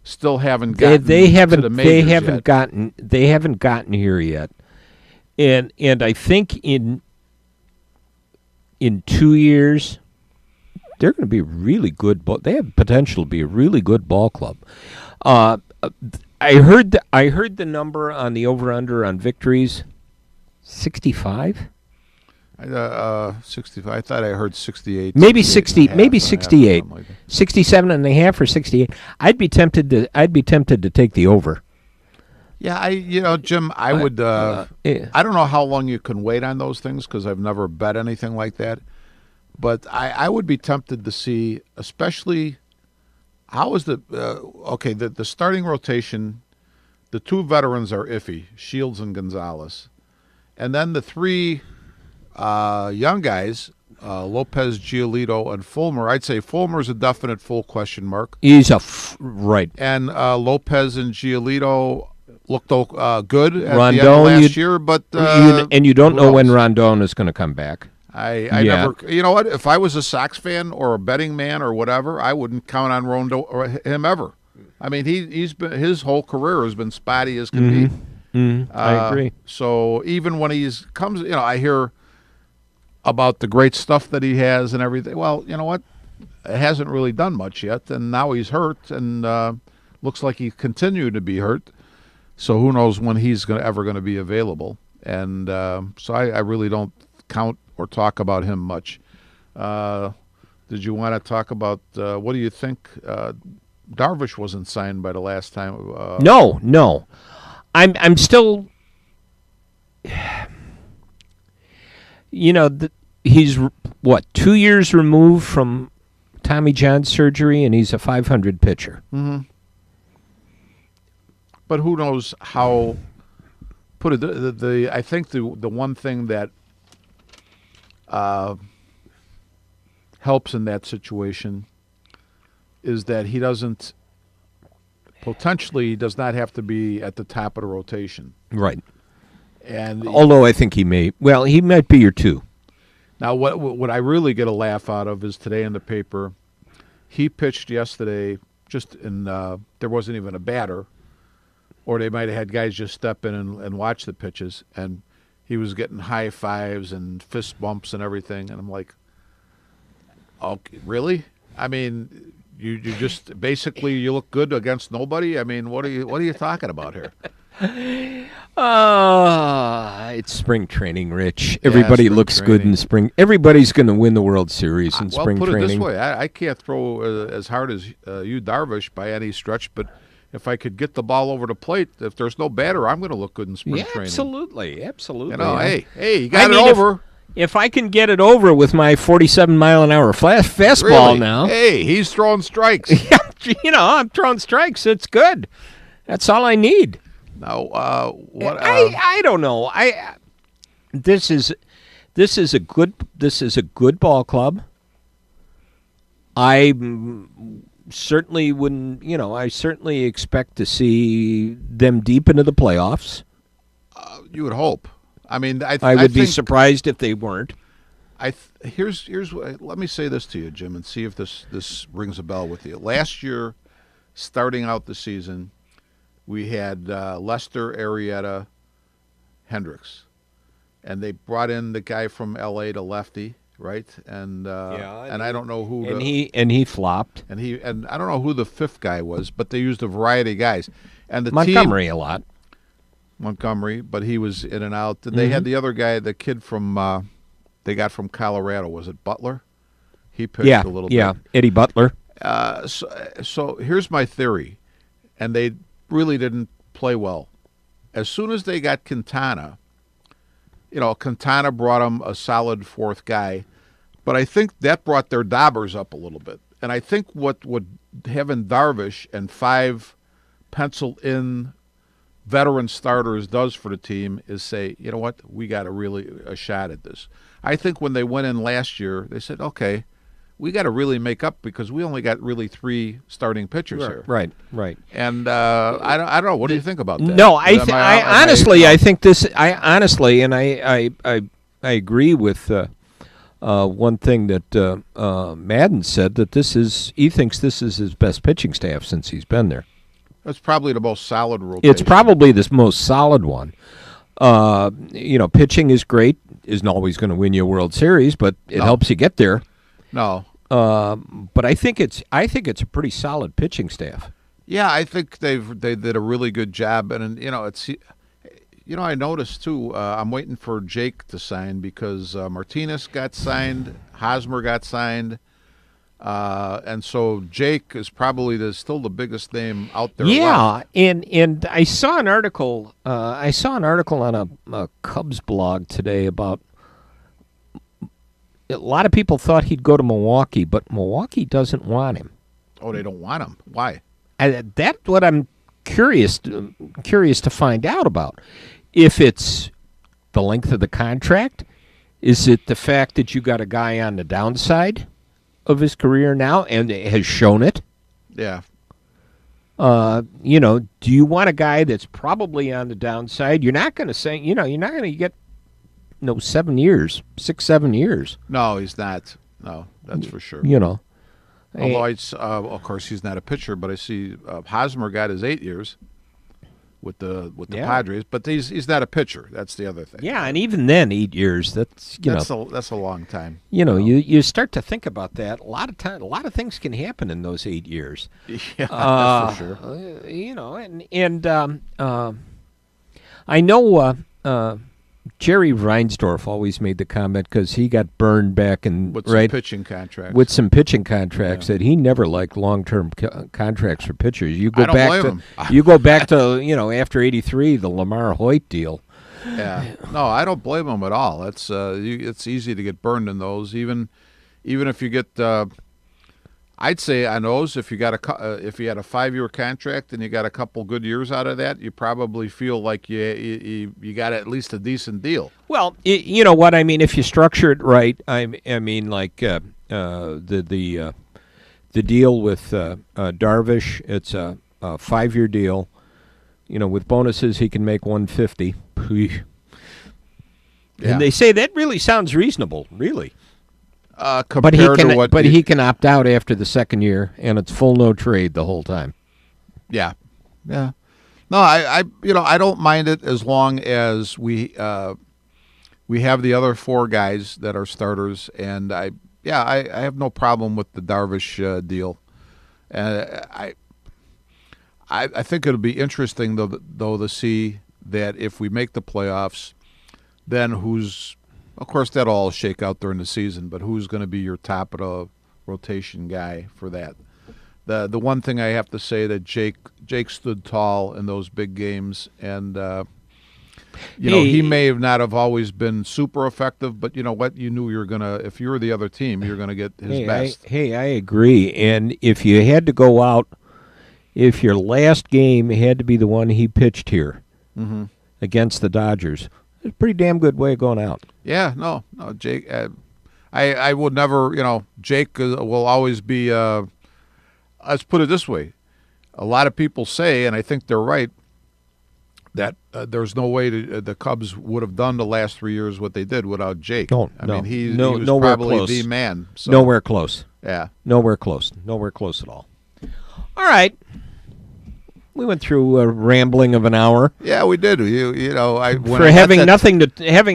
still haven't gotten They haven't. to the majors yet. They haven't gotten here yet. And I think in 2 years, they're going to be a really good. They have potential to be a really good ball club. I heard the number on the over/under on victories, 65. 65. I thought I heard 68. Maybe 68 60. Maybe and a half, 68. something like that. 67 and a half or 68. I'd be tempted to take the over. Yeah, Jim, I would. Yeah. I don't know how long you can wait on those things because I've never bet anything like that. But I would be tempted to see, especially, how is the starting rotation. The two veterans are iffy, Shields and Gonzalez, and then the three young guys, Lopez, Giolito, and Fulmer. I'd say Fulmer's a definite full question mark. He's right. And Lopez and Giolito looked good at Rondon, the end of last year, but you don't know who when knows? Rondon is going to come back. I never. You know what? If I was a Sox fan or a betting man or whatever, I wouldn't count on Rondon or him ever. I mean, he's been, his whole career has been spotty as can be. I agree. So even when comes, I hear about the great stuff that he has and everything. Well, you know what? It hasn't really done much yet, and now he's hurt, and looks like he continued to be hurt. So who knows when he's ever going to be available? And so I really don't count or talk about him much. Did you want to talk about what do you think? Darvish wasn't signed by the last time. No. I'm still. He's 2 years removed from Tommy John surgery, and he's a .500 pitcher. Mm-hmm. But who knows how? Put it. I think the one thing that helps in that situation is that he does not have to be at the top of the rotation. Right. And although I think he might be your two. Now, what I really get a laugh out of is today in the paper, he pitched yesterday just in there wasn't even a batter, or they might have had guys just step in and watch the pitches, and he was getting high fives and fist bumps and everything, and I'm like, okay, really? I mean, you just basically you look good against nobody. I mean, what are you talking about here? It's spring training, Rich. Everybody spring looks training. good in spring. Everybody's going to win the World Series in spring put training. it this way: I can't throw as hard as you, Darvish, by any stretch. But if I could get the ball over the plate, if there's no batter, I'm going to look good in spring training. Absolutely. Hey, you got it over. If I can get it over with my 47-mile-an-hour fastball Really? now. Hey, he's throwing strikes. I'm throwing strikes. It's good. That's all I need. Now, what? I don't know. This is a good ball club. I certainly wouldn't. I certainly expect to see them deep into the playoffs. You would hope. I mean, I would be think, surprised if they weren't. Here's let me say this to you, Jim, and see if this rings a bell with you. Last year, starting out the season, we had Lester, Arrieta, Hendricks. and they brought in the guy from L.A. to lefty, right? And I don't know who. And he flopped. And I don't know who the fifth guy was, but they used a variety of guys. And the Montgomery team, a lot. Montgomery, but he was in and out. And they had the other guy, the kid from they got from Colorado. Was it Butler? He pitched a little bit. Yeah, Eddie Butler. So here's my theory, and they really didn't play well. As soon as they got Quintana, Quintana brought them a solid fourth guy, but I think that brought their daubers up a little bit. And I think what having Darvish and 5 penciled-in veteran starters does for the team is say, you know what, we got a shot at this. I think when they went in last year, they said, okay, we got to really make up because we only got really 3 starting pitchers here. Right. And I don't know. What do you think about that? No, I honestly, I think this. I honestly, and I agree with one thing that Madden said, that he thinks this is his best pitching staff since he's been there. That's probably the most solid rotation. It's probably the most solid one. Pitching is great. Isn't always going to win you a World Series, but it helps you get there. No. But I think it's a pretty solid pitching staff. Yeah, I think they did a really good job, and it's I noticed too. I'm waiting for Jake to sign because Martinez got signed, Hosmer got signed, and so Jake is probably still the biggest name out there. Yeah, and I saw an article. On a Cubs blog today about. A lot of people thought he'd go to Milwaukee, but Milwaukee doesn't want him. Oh, they don't want him. Why? That's what I'm curious to find out about. If it's the length of the contract, is it the fact that you got a guy on the downside of his career now and has shown it? Yeah. Do you want a guy that's probably on the downside? You're not going to say, you're not going to get 7 years, 6, 7 years. No, he's not. No, that's for sure. Although of course, he's not a pitcher, but I see Hosmer got his 8 years with the Padres, but he's not a pitcher. That's the other thing. Yeah, and even then, 8 years. That's a long time. You start to think about that. A lot of things can happen in those 8 years. Yeah, that's for sure. I know. Jerry Reinsdorf always made the comment because he got burned back with some pitching contracts. With some pitching contracts that he never liked long-term contracts for pitchers. You go back to after '83 the Lamar Hoyt deal. Yeah, no, I don't blame him at all. It's easy to get burned in those, even if you get. I'd say on those, if you had a 5-year contract and you got a couple good years out of that, you probably feel like you got at least a decent deal. Well, you know what I mean. If you structure it right, I mean like the deal with Darvish, it's a 5-year deal. With bonuses, he can make $150. Yeah. And they say that really sounds reasonable, really. But he can opt out after the second year, and it's full no trade the whole time. Yeah. No, I don't mind it as long as we have the other 4 guys that are starters, and I have no problem with the Darvish deal. I think it'll be interesting though to see that if we make the playoffs, then who's. Of course, that'll all shake out during the season, but who's going to be your top of the rotation guy for that? The one thing I have to say that Jake stood tall in those big games, and he may not have always been super effective, but you know what? You knew you were gonna. If you were the other team, you're going to get his best. I agree. And if you had to go out, if your last game had to be the one he pitched here against the Dodgers. It's a pretty damn good way of going out. Yeah, no, Jake. I would never, Jake will always be. Let's put it this way: a lot of people say, and I think they're right, that there's no way the Cubs would have done the last 3 years what they did without Jake. I mean, he was nowhere probably close. the man. So. Nowhere close. Yeah, nowhere close at all. All right. We went through a rambling of an hour. Yeah, we did. You know, For having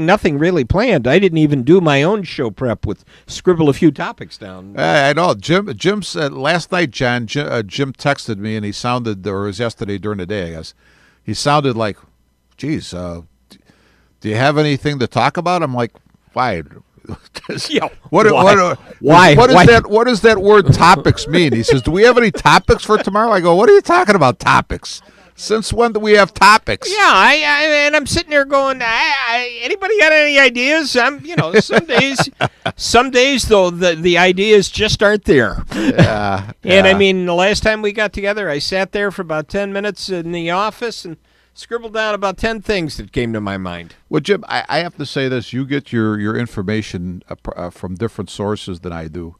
nothing really planned. I didn't even do my own show prep with scribble a few topics down. I know. Jim said last night, John. Jim texted me, and he sounded, or it was yesterday during the day, I guess. He sounded like, "Geez, do you have anything to talk about?" I'm like, "Why?" Yeah, What does that word topics mean? He says, "Do we have any topics for tomorrow?" I go, "What are you talking about, topics? Since when do we have topics?" Yeah, and I'm sitting there going, anybody got any ideas? Some days though the ideas just aren't there. Yeah, And I mean, the last time we got together, I sat there for about 10 minutes in the office and scribbled down about 10 things that came to my mind. Well, Jim, I have to say this: you get your information from different sources than I do.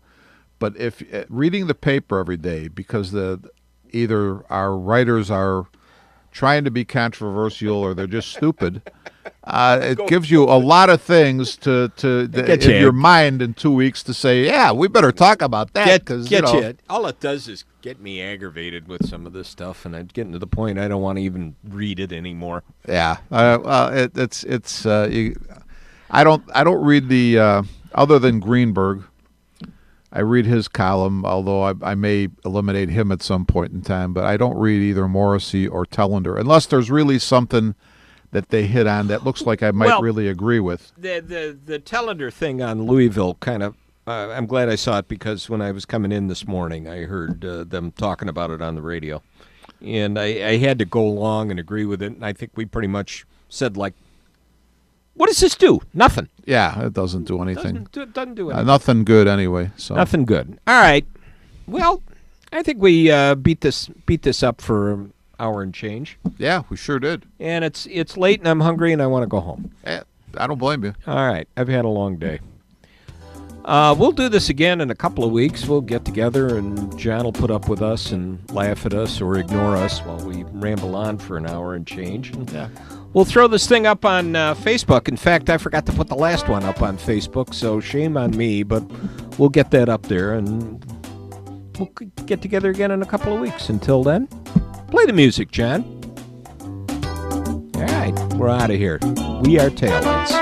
But if reading the paper every day, because either our writers are trying to be controversial or they're just stupid, it gives you a lot of things to in your mind in 2 weeks to say, yeah, we better talk about that. All it does is get me aggravated with some of this stuff, and I'm getting to the point I don't want to even read it anymore. Yeah, I don't read the other than Greenberg. I read his column, although I may eliminate him at some point in time. But I don't read either Morrissey or Tellender unless there's really something that they hit on that looks like I might really agree with. The Tellender thing on Louisville kind of. I'm glad I saw it because when I was coming in this morning, I heard them talking about it on the radio. And I had to go along and agree with it. And I think we pretty much said, like, what does this do? Nothing. Yeah, it doesn't do anything. Doesn't do anything. Nothing good anyway. So nothing good. All right. Well, I think we beat this up for an hour and change. Yeah, we sure did. And it's late and I'm hungry and I want to go home. I don't blame you. All right. I've had a long day. We'll do this again in a couple of weeks. We'll get together and John will put up with us and laugh at us or ignore us while we ramble on for an hour and change. Yeah. We'll throw this thing up on Facebook. In fact, I forgot to put the last one up on Facebook, so shame on me, but we'll get that up there and we'll get together again in a couple of weeks. Until then, play the music, John. All right, we're out of here. We are Taillights.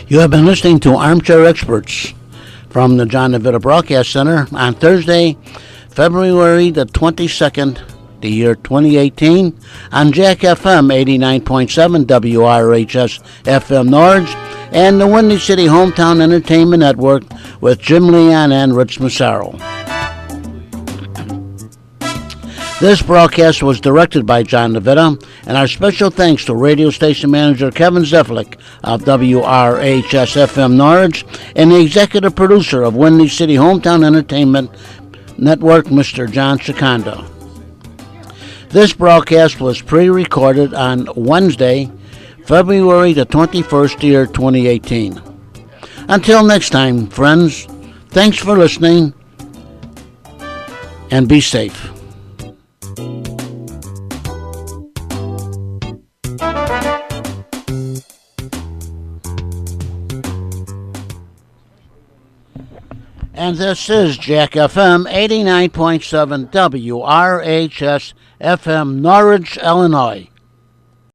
You have been listening to Armchair Experts from the John DeVita Broadcast Center on Thursday, February the 22nd, the year 2018, on Jack FM 89.7 WRHS FM Norwich and the Windy City Hometown Entertainment Network with Jim Leon and Rich Massaro. This broadcast was directed by John DeVita, and our special thanks to radio station manager Kevin Zeflik of WRHS-FM Norwich and the executive producer of Windy City Hometown Entertainment Network, Mr. John Seconda. This broadcast was pre-recorded on Wednesday, February the 21st, year 2018. Until next time, friends, thanks for listening, and be safe. And this is Jack FM 89.7 WRHS FM Norwich, Illinois.